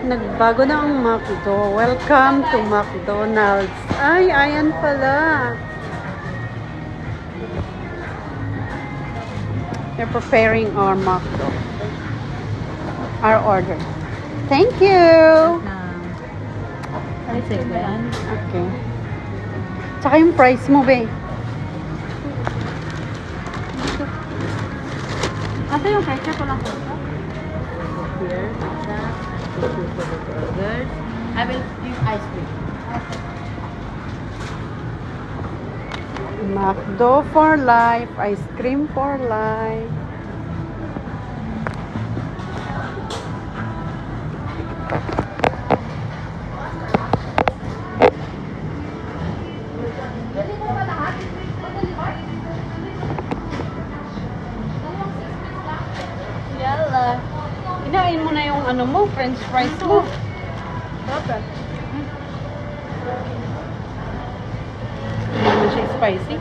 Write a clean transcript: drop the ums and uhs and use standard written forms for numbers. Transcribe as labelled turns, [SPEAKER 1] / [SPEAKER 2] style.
[SPEAKER 1] Nagbago na ang McDo. Welcome to McDonald's. Ay, ayan pala. They're preparing our McDo. Our order. Thank you.
[SPEAKER 2] Ay, save ba yan?
[SPEAKER 1] Okay. Tsaka yung price mo, be.
[SPEAKER 2] Ito yung ketchup ko lang po. Here, ketchup. Thank you for the burgers. I will use ice cream.
[SPEAKER 1] McDo for life. Ice cream for life. Yala. Kinain mo na yung ano mo, french fries mo.
[SPEAKER 2] Dapat.
[SPEAKER 1] Hindi naman siya spicy.